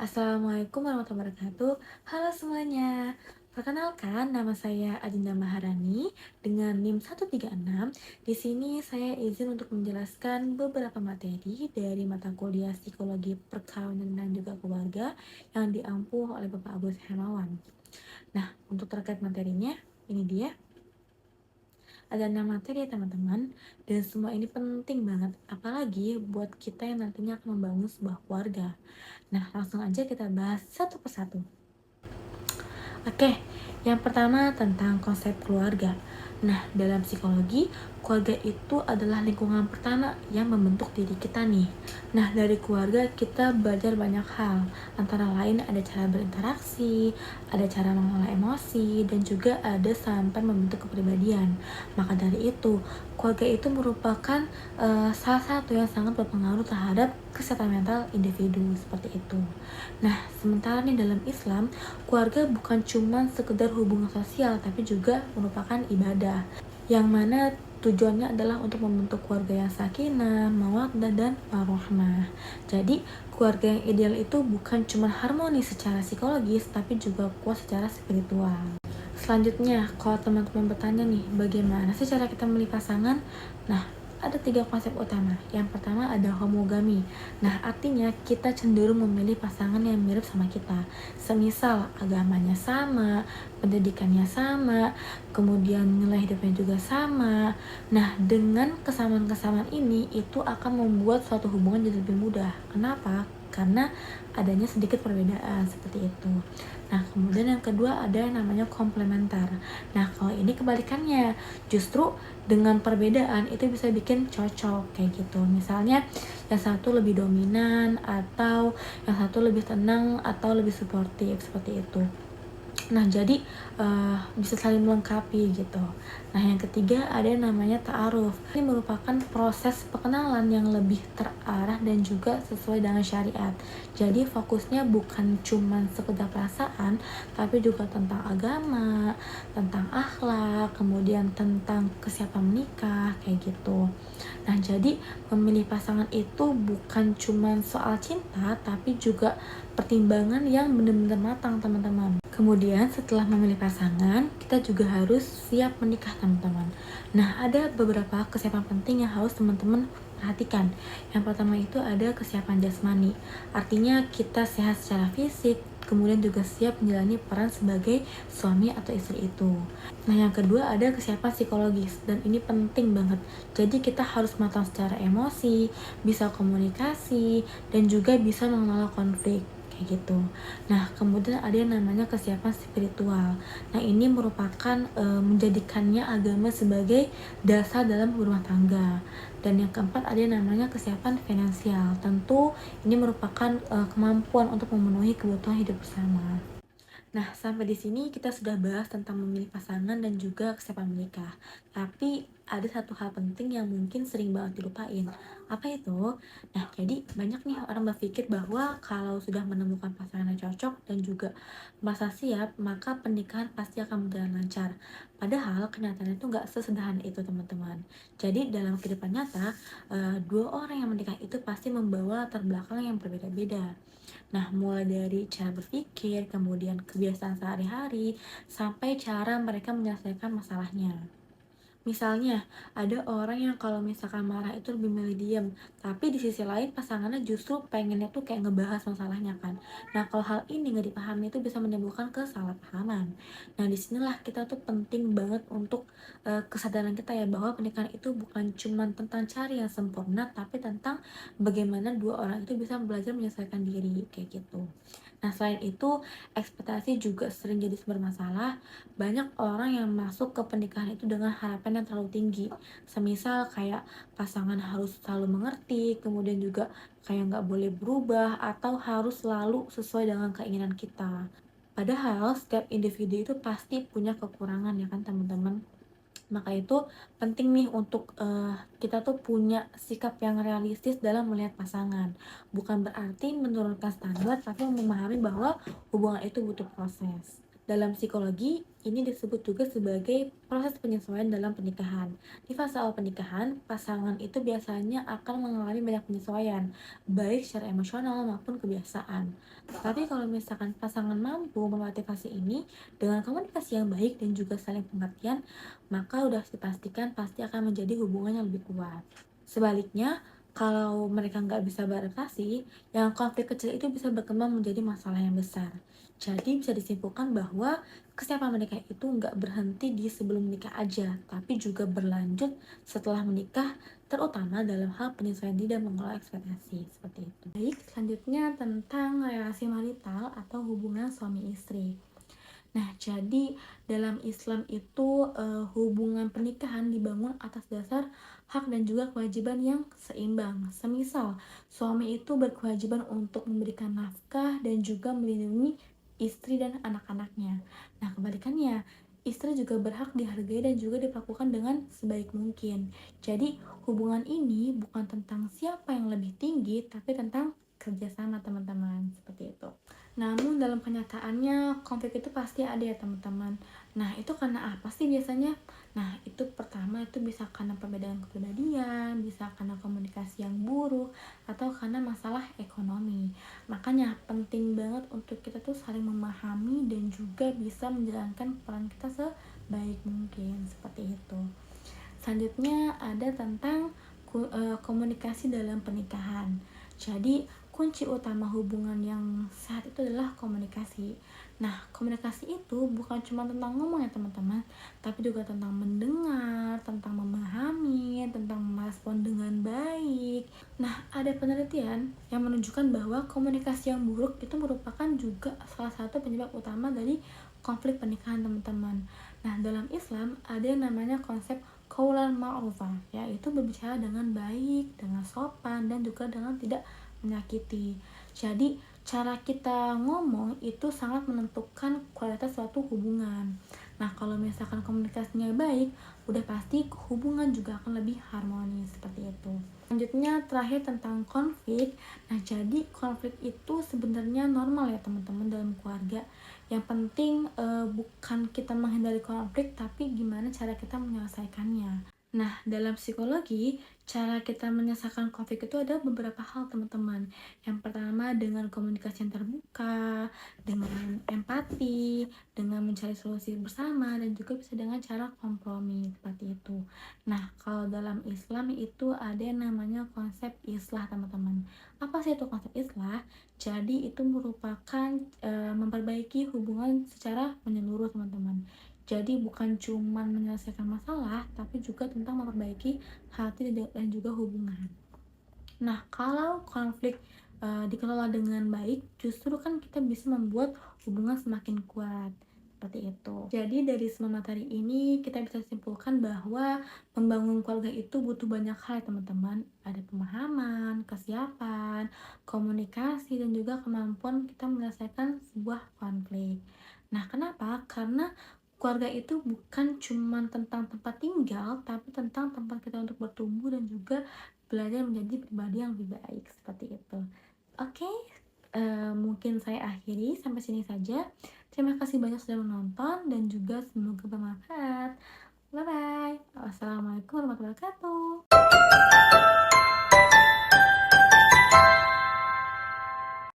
Assalamualaikum warahmatullahi wabarakatuh. Halo semuanya. Perkenalkan, nama saya Adinda Maharani dengan NIM 136. Di sini saya izin untuk menjelaskan beberapa materi dari mata kuliah Psikologi Perkawinan dan juga Keluarga yang diampu oleh Bapak Agus Hermawan. Nah, untuk terkait materinya, ini dia. Ada 6 materi ya teman-teman, dan semua ini penting banget, apalagi buat kita yang nantinya akan membangun sebuah keluarga. Nah, langsung aja kita bahas satu persatu. Oke, yang pertama tentang konsep keluarga. Nah, dalam psikologi, keluarga itu adalah lingkungan pertama yang membentuk diri kita nih. Nah, dari keluarga kita belajar banyak hal, antara lain ada cara berinteraksi, ada cara mengelola emosi, dan juga ada sampai membentuk kepribadian. Maka dari itu, keluarga itu merupakan salah satu yang sangat berpengaruh terhadap kesehatan mental individu seperti itu. Nah, sementara nih dalam Islam, keluarga bukan cuma sekedar hubungan sosial, tapi juga merupakan ibadah, yang mana tujuannya adalah untuk membentuk keluarga yang sakinah, mawaddah, dan warahmah. Jadi, keluarga yang ideal itu bukan cuma harmonis secara psikologis, tapi juga kuat secara spiritual. Selanjutnya, kalau teman-teman bertanya nih, bagaimana sih cara kita memilih pasangan? Nah, ada 3 konsep utama. Yang pertama ada homogami. Nah, artinya kita cenderung memilih pasangan yang mirip sama kita. Semisal agamanya sama, pendidikannya sama, kemudian nilai hidupnya juga sama. Nah, dengan kesamaan-kesamaan ini itu akan membuat suatu hubungan jadi lebih mudah. Kenapa? Karena adanya sedikit perbedaan seperti itu. Nah, kemudian yang kedua ada yang namanya komplementer. Nah, kalau ini kebalikannya, justru dengan perbedaan itu bisa bikin cocok kayak gitu. Misalnya yang satu lebih dominan atau yang satu lebih tenang atau lebih suportif seperti itu. Nah, jadi bisa saling melengkapi gitu. Nah, yang ketiga ada yang namanya ta'aruf. Ini merupakan proses pengenalan yang lebih terarah dan juga sesuai dengan syariat. Jadi fokusnya bukan cuma sekedar perasaan, tapi juga tentang agama, tentang akhlak, kemudian tentang kesiapan menikah kayak gitu. Nah, jadi memilih pasangan itu bukan cuma soal cinta, tapi juga pertimbangan yang benar-benar matang, teman-teman. Kemudian setelah memilih pasangan, kita juga harus siap menikah, teman-teman. Nah, ada beberapa kesiapan penting yang harus teman-teman perhatikan. Yang pertama itu ada kesiapan jasmani. Artinya kita sehat secara fisik, kemudian juga siap menjalani peran sebagai suami atau istri itu. Nah, yang kedua ada kesiapan psikologis, dan ini penting banget. Jadi kita harus matang secara emosi, bisa komunikasi, dan juga bisa mengelola konflik kayak gitu. Nah, kemudian ada yang namanya kesiapan spiritual. Nah, ini merupakan menjadikannya agama sebagai dasar dalam berumah tangga. Dan yang keempat ada yang namanya kesiapan finansial. Tentu ini merupakan kemampuan untuk memenuhi kebutuhan hidup bersama. Nah, sampai di sini kita sudah bahas tentang memilih pasangan dan juga kesiapan menikah. Tapi ada satu hal penting yang mungkin sering banget dilupain. Apa itu? Nah, jadi banyak nih orang berpikir bahwa kalau sudah menemukan pasangan yang cocok dan juga merasa siap, maka pernikahan pasti akan berjalan lancar. Padahal kenyataannya itu nggak sesederhana itu, teman-teman. Jadi dalam kehidupan nyata, dua orang yang menikah itu pasti membawa latar belakang yang berbeda-beda. Nah, mulai dari cara berpikir, kemudian kebiasaan sehari-hari, sampai cara mereka menyelesaikan masalahnya. Misalnya, ada orang yang kalau misalkan marah itu lebih milih diem, tapi di sisi lain pasangannya justru pengennya tuh kayak ngebahas masalahnya kan. Nah, kalau hal ini nggak dipahami itu bisa menimbulkan kesalahpahaman. Nah, disinilah kita tuh penting banget untuk kesadaran kita ya bahwa pernikahan itu bukan cuma tentang cari yang sempurna, tapi tentang bagaimana dua orang itu bisa belajar menyelesaikan diri kayak gitu. Nah, selain itu, ekspektasi juga sering jadi sumber masalah. Banyak orang yang masuk ke pernikahan itu dengan harapan yang terlalu tinggi. Semisal kayak pasangan harus selalu mengerti, kemudian juga kayak nggak boleh berubah, atau harus selalu sesuai dengan keinginan kita. Padahal setiap individu itu pasti punya kekurangan ya kan teman-teman. Maka itu penting nih untuk kita tuh punya sikap yang realistis dalam melihat pasangan. Bukan berarti menurunkan standar, tapi memahami bahwa hubungan itu butuh proses. Dalam psikologi, ini disebut juga sebagai proses penyesuaian dalam pernikahan. Di fase awal pernikahan, pasangan itu biasanya akan mengalami banyak penyesuaian, baik secara emosional maupun kebiasaan. Tapi kalau misalkan pasangan mampu melewati fase ini dengan komunikasi yang baik dan juga saling pengertian, maka udah dipastikan pasti akan menjadi hubungan yang lebih kuat. Sebaliknya, kalau mereka nggak bisa beradaptasi, yang konflik kecil itu bisa berkembang menjadi masalah yang besar. Jadi bisa disimpulkan bahwa kesiapan menikah itu nggak berhenti di sebelum menikah aja, tapi juga berlanjut setelah menikah, terutama dalam hal penyesuaian diri dan mengelola ekspektasi, seperti itu. Baik, selanjutnya tentang relasi marital atau hubungan suami istri. Nah, jadi dalam Islam itu hubungan pernikahan dibangun atas dasar hak dan juga kewajiban yang seimbang. Semisal, suami itu berkewajiban untuk memberikan nafkah dan juga melindungi istri dan anak-anaknya. Nah, kebalikannya, istri juga berhak dihargai dan juga diperlakukan dengan sebaik mungkin. Jadi, hubungan ini bukan tentang siapa yang lebih tinggi, tapi tentang kerjasama teman-teman, seperti itu. Namun dalam kenyataannya konflik itu pasti ada ya teman-teman. Nah itu karena apa sih biasanya? Nah itu pertama itu bisa karena perbedaan kepribadian, bisa karena komunikasi yang buruk, atau karena masalah ekonomi. Makanya penting banget untuk kita tuh saling memahami dan juga bisa menjalankan peran kita sebaik mungkin, seperti itu. Selanjutnya ada tentang komunikasi dalam pernikahan. Jadi kunci utama hubungan yang sehat itu adalah komunikasi. Nah, komunikasi itu bukan cuma tentang ngomong ya teman-teman, tapi juga tentang mendengar, tentang memahami, tentang merespon dengan baik. Nah, ada penelitian yang menunjukkan bahwa komunikasi yang buruk itu merupakan juga salah satu penyebab utama dari konflik pernikahan teman-teman. Nah, dalam Islam ada yang namanya konsep qaulan ma'rufah, yaitu berbicara dengan baik, dengan sopan, dan juga dengan tidak menyakiti. Jadi, cara kita ngomong itu sangat menentukan kualitas suatu hubungan. Nah, kalau misalkan komunikasinya baik, udah pasti hubungan juga akan lebih harmonis, seperti itu. Selanjutnya, terakhir tentang konflik. Nah, jadi konflik itu sebenarnya normal ya teman-teman dalam keluarga. Yang penting bukan kita menghindari konflik, tapi gimana cara kita menyelesaikannya. Nah, dalam psikologi, cara kita menyelesaikan konflik itu ada beberapa hal, teman-teman. Yang pertama, dengan komunikasi yang terbuka, dengan empati, dengan mencari solusi bersama, dan juga bisa dengan cara kompromi, seperti itu. Nah, kalau dalam Islam itu ada yang namanya konsep islah, teman-teman. Apa sih itu konsep islah? Jadi, itu merupakan memperbaiki hubungan secara menyeluruh, teman-teman. Jadi bukan cuma menyelesaikan masalah, tapi juga tentang memperbaiki hati dan juga hubungan. Nah, kalau konflik dikelola dengan baik, justru kan kita bisa membuat hubungan semakin kuat. Seperti itu. Jadi dari semua materi ini kita bisa simpulkan bahwa membangun keluarga itu butuh banyak hal, teman-teman. Ada pemahaman, kesiapan, komunikasi, dan juga kemampuan kita menyelesaikan sebuah konflik. Nah, kenapa? Karena keluarga itu bukan cuma tentang tempat tinggal, tapi tentang tempat kita untuk bertumbuh dan juga belajar menjadi pribadi yang lebih baik, seperti itu. Oke, mungkin saya akhiri sampai sini saja. Terima kasih banyak sudah menonton dan juga semoga bermanfaat. Bye bye. Wassalamualaikum warahmatullahi wabarakatuh.